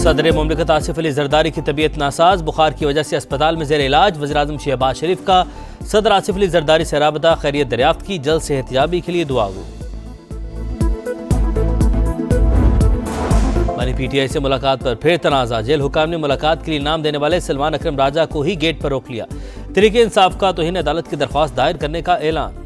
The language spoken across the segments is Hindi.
सदर मुमलिकत आसिफ अली जरदारी की तबीयत नासाज, बुखार की वजह से अस्पताल में जेर इलाज। वज़ीर-ए-आज़म शहबाज शरीफ का सदर आसिफ अली जरदारी से राबता, खैरियत दरियाफ्त की, जल्द सेहतयाबी के लिए दुआ गो। बानी PTI से मुलाकात पर फिर तनाज़ा, जेल हुकाम ने मुलाकात के लिए नाम देने वाले सलमान अकरम राजा को ही गेट पर रोक लिया। तरीके इंसाफ का तौहीन अदालत की दरख्वास्त दायर करने का ऐलान।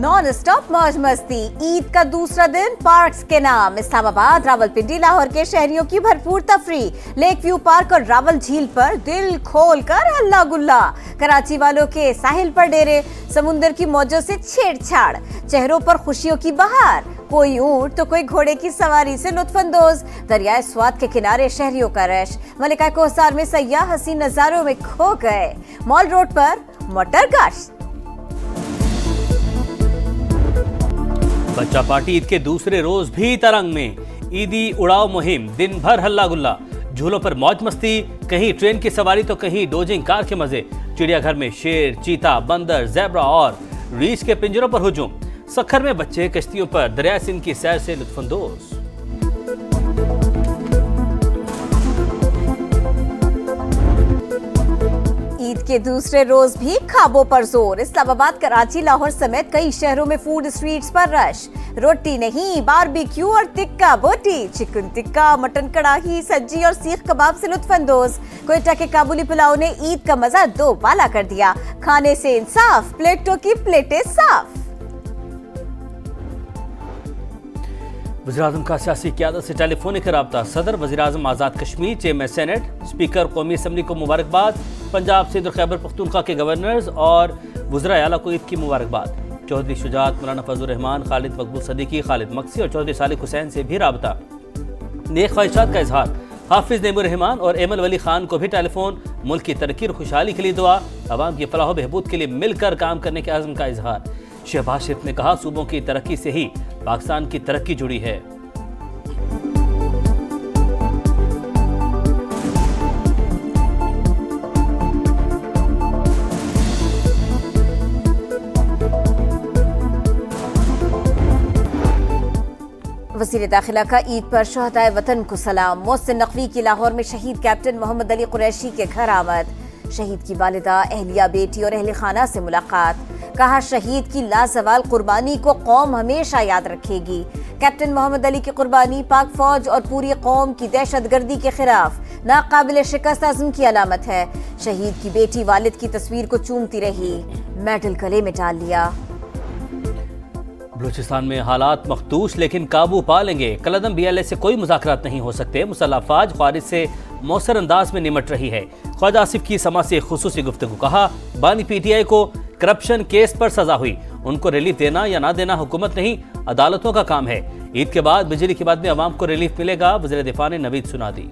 नॉन स्टॉप मौज मस्ती, ईद का दूसरा दिन पार्क्स के नाम। इस्लामाबाद, रावलपिंडी, लाहौर के शहरियों की भरपूर तफरी। लेक व्यू पार्क और रावल झील पर दिल खोल कर हल्ला गुल्ला। कराची वालों के साहिल पर डेरे, समुंदर की मौजों से छेड़छाड़, चेहरों पर खुशियों की बहार। कोई ऊंट तो कोई घोड़े की सवारी से लुत्फानंदोज। दरियाए स्वात के किनारे शहरियों का रश। मलिका कोसार में सयाह हसीन नजारों में खो गए। मॉल रोड पर मोटर गश्त। बच्चा पार्टी ईद के दूसरे रोज भी तरंग में। ईदी उड़ाव मुहिम, दिन भर हल्ला गुल्ला, झूलों पर मौज मस्ती, कहीं ट्रेन की सवारी तो कहीं डोजिंग कार के मजे। चिड़ियाघर में शेर, चीता, बंदर, ज़ेब्रा और रीछ के पिंजरों पर हुजूम। सखर में बच्चे कश्तियों पर दरिया सिंध की सैर से लुत्फानंदोज। ईद के दूसरे रोज भी खाबों पर जोर। इस्लामाबाद, कराची, लाहौर समेत कई शहरों में फूड स्ट्रीट्स पर रश। रोटी नहीं, बारबेक्यू और टिक्का बोटी, चिकन टिक्का, मटन कड़ाही, सज्जी और सीख कबाब से लुत्फानंदोज। क्वेटा के काबुली पुलाव ने ईद का मजा दो बाला कर दिया। खाने से इंसाफ, प्लेटों की प्लेटें साफ। वज़ीर-ए-आज़म का सियासी क़यादत से टेलीफोनिक राब्ता। सदर, वज़ीर-ए-आज़म Azad Kashmir, chairman senate, speaker कौमी असम्बली को मुबारकबाद। पंजाब, सिंध और खैबर पख्तूनख्वा के गवर्नर्स और वज़राए आला को ईद की मुबारकबाद। चौधरी शुजात, मौलाना फजल रहमान, खालिद मकबूल सदीकी, खालिद मक्सी और चौधरी सालिक हुसैन से भी राब्ता। नेक ख्वाहिशात का इजहार। हाफिज नेमुर रहमान और एमल वली खान को भी टेलीफोन। मुल्क की तरक्की और खुशहाली के लिए दुआ। अवाम की फलाह बहबूद के लिए मिलकर काम करने के आज़म का इजहार। शहबाज शरीफ ने कहा, सूबों की तरक्की से ही पाकिस्तान की तरक्की जुड़ी है। वज़ीर दाखिला का ईद पर शहदाए वतन को सलाम। मोहसिन नकवी की लाहौर में शहीद कैप्टन मोहम्मद अली कुरैशी के घर आमद। शहीद की वालिदा, अहलिया, बेटी और अहले खाना से मुलाकात। कहा, शहीद की लाजवाल कुर्बानी को कौम हमेशा याद रखेगी। कैप्टन मोहम्मद अली की कुर्बानी पाक फौज और पूरी कौम की दहशतगर्दी के खिलाफ नाकाबिल शिकस्त आज़म की अलामत है। शहीद की बेटी वालिद की तस्वीर को चूमती रही, मेडल गले में डाल लिया। बलूचिस्तान में हालात मखदूश लेकिन काबू पा लेंगे। कलदम BLA से कोई मुज़ाकरात नहीं हो सकते। मुसल्लह अफवाज ख्वारिज से मौसर अंदाज में निमट रही है। ख्वाजा आसिफ की समा से खुसूसी गुफ्तगू। कहा, बानी PTI को करप्शन केस पर सजा हुई, उनको रिलीफ देना या ना देना हुकूमत नहीं, अदालतों का काम है। ईद के बाद बिजली के बाद में अवाम को रिलीफ मिलेगा, वज़ीर दिफा ने नवीद सुना दी।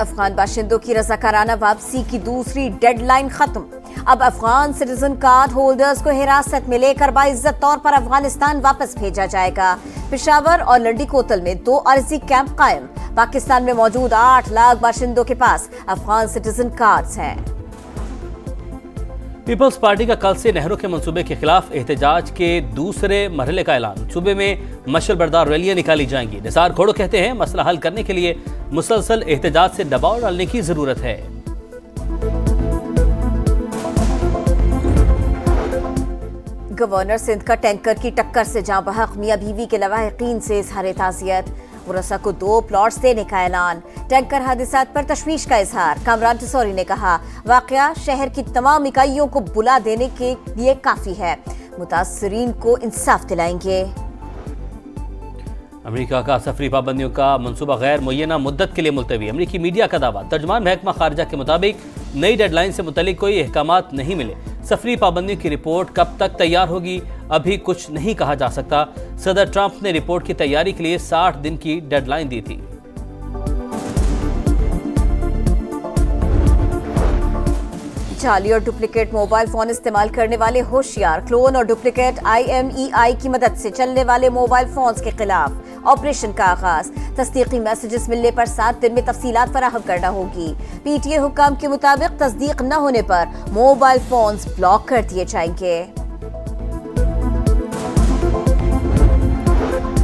अफगान बाशिंदों की रज़ाकाराना वापसी की दूसरी डेडलाइन खत्म। अब अफगान सिटीजन कार्ड होल्डर्स को हिरासत में लेकर बाइज्जत तौर पर अफगानिस्तान वापस भेजा जाएगा। पेशावर और लंडी कोतल में 2 अर्जी कैंप कायम। पाकिस्तान में मौजूद 8 लाख बाशिंदों के पास अफगान सिटीजन कार्ड्स हैं। पीपल्स पार्टी का कल से नहरों के मंसूबे के खिलाफ एहतजाज के दूसरे मरहले का ऐलान। सूबे में मशल बरदार रैलियां निकाली जाएंगी। निसार खोड़ो कहते हैं, मसला हल करने के लिए मुसलसल एहतजाज से दबाव डालने की जरूरत है। गवर्नर सिंध का टैंकर की टक्कर से जाँ बहक। मियां बीवी के लवाहिकीन से इजहार ताज़ियत। मुरसा को 2 प्लॉट्स देने का ऐलान। टैंकर हादिसात पर तशवीश का इजहार। कामरान टिसौरी ने कहा, वाकया शहर की तमाम इकाइयों को बुला देने के लिए काफी है, मुतासरीन को इंसाफ दिलाएंगे। अमेरिका का सफरी पाबंदियों का मंसूबा गैर मुय्यना मुद्दत के लिए मुलतवी। अमेरिकी मीडिया का दावा। तर्जमान महकमा खारजा के मुताबिक नई डेडलाइन से मुतल्लिक कोई अहकामात नहीं मिले। सफरी पाबंदियों की रिपोर्ट कब तक तैयार होगी, अभी कुछ नहीं कहा जा सकता। सदर ट्रंप ने रिपोर्ट की तैयारी के लिए 60 दिन की डेडलाइन दी थी। जाली और डुप्लीकेट मोबाइल फोन इस्तेमाल करने वाले होशियार। क्लोन और डुप्लीकेट IMEI की मदद से चलने वाले मोबाइल फोन्स के खिलाफ ऑपरेशन का आगाज। तस्दीकी मैसेजेस मिलने पर 7 दिन में तफसीलात फराहम करना होगी। PTA हुक्काम के मुताबिक तस्दीक न होने पर मोबाइल फोन्स ब्लॉक कर दिए जाएंगे।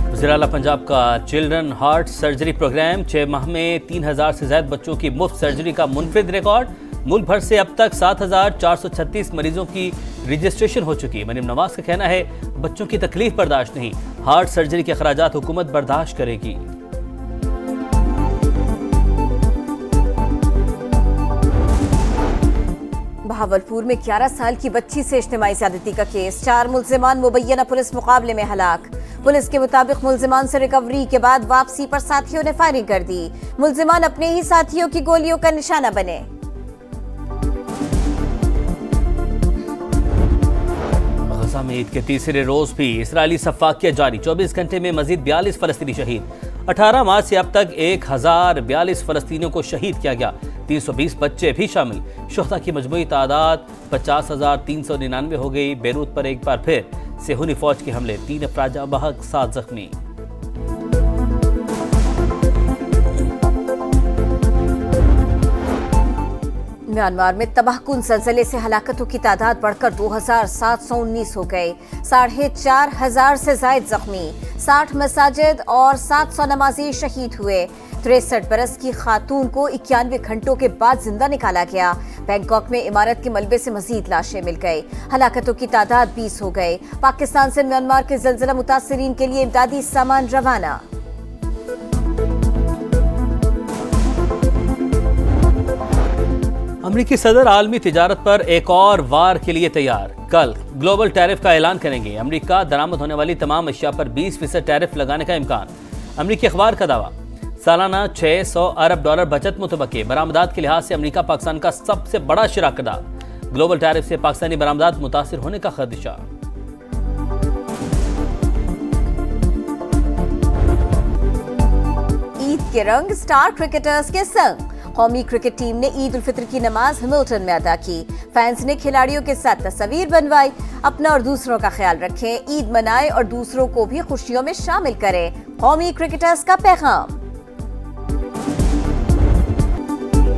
वज़ीर-ए-आला पंजाब का चिल्ड्रन हार्ट सर्जरी प्रोग्राम 6 माह में 3000 से ज्यादा बच्चों की मुफ्त सर्जरी का मुनफरिद रिकॉर्ड। मुल्क भर से अब तक 7436 मरीजों की रजिस्ट्रेशन हो चुकी। मरीम नवाज का कहना है बच्चों की तकलीफ बर्दाश्त नहीं, हार्ट सर्जरी के खर्चात हुकूमत बर्दाश्त करेगी। बहावलपुर में 11 साल की बच्ची से इज्तिमाई ज़्यादती का केस। 4 मुल्जिमान मुबैयना पुलिस मुकाबले में हलाक। पुलिस के मुताबिक मुल्जिमान से रिकवरी के बाद वापसी पर साथियों ने फायरिंग कर दी। मुल्जिमान अपने ही साथियों की गोलियों का निशाना बने। गजा में ईद के तीसरे रोज भी इसराइली सफाकियत जारी। 24 घंटे में मजीद 42 फलस्तीनी शहीद। 18 मार्च से अब तक 1042 फलस्तीनियों को शहीद किया गया। 320 बच्चे भी शामिल। शुहदा की मजमूई तादाद 50,399 हो गई। बेरूत पर एक बार फिर सेहूनी फौज के हमले, 3 अफराद जाँ बहक, 7 जख्मी। म्यांमार में तबाहकुन ज़लज़ले से हलाकतों की तादाद बढ़कर 2719 हो गए। 4500 से जायद जख्मी। 60 मसाजिद और 700 नमाजी शहीद हुए। 63 बरस की खातून को 91 घंटों के बाद जिंदा निकाला गया। बैंकॉक में इमारत के मलबे से मजीद लाशें मिल गई। हलाकतों की तादाद 20 हो गए। पाकिस्तान से म्यांमार के ज़लज़ला मुतासरीन के लिए इमदादी सामान रवाना। अमरीकी सदर आलमी तिजारत पर एक और वार के लिए तैयार। कल ग्लोबल टैरिफ का ऐलान करेंगे। अमरीका दरामद होने वाली तमाम अशिया पर 20% टैरिफ लगाने का इम्कान। अमरीकी अखबार का दावा। सालाना $600 अरब बचत मुतबके। बरामदात के लिहाज से अमरीका पाकिस्तान का सबसे बड़ा शराकतदार। ग्लोबल टैरिफ से पाकिस्तानी बरामदात मुतासिर होने का खदशा। ईद के रंग स्टार क्रिकेटर्स के संग। कौमी क्रिकेट टीम ने ईद उल फित्र की नमाज हैमिल्टन में अदा की। फैंस ने खिलाड़ियों के साथ तस्वीर बनवाई। अपना और दूसरों का ख्याल रखें, ईद मनाएं और दूसरों को भी खुशियों में शामिल करें। कौमी क्रिकेटर्स का पैगाम।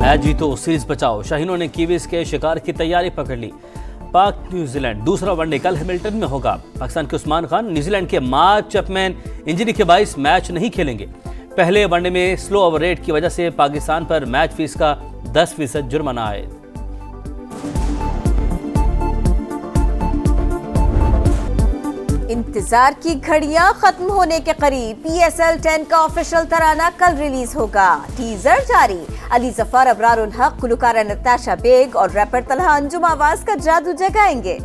मैच जीतो सीरीज बचाओ। शाहीनों ने कीवीज के शिकार की तैयारी पकड़ ली। पाक न्यूजीलैंड दूसरा वनडे कल हैमिल्टन में होगा। पाकिस्तान के उस्मान खान न्यूजीलैंड के मार्क चैपमैन इंजरी के बाइस मैच नहीं खेलेंगे। पहले वनडे में स्लो ओवर रेट की वजह से पाकिस्तान पर मैच फीस का 10% जुर्माना आयद। इंतजार की घड़ियां खत्म होने के करीब। PSL 10 का ऑफिशियल तराना कल रिलीज होगा। टीजर जारी। अली जफर, अबरारुल हक, गुलकारा नताशा बेग और रैपर तलहा अंजुम आवाज का जादू जगाएंगे।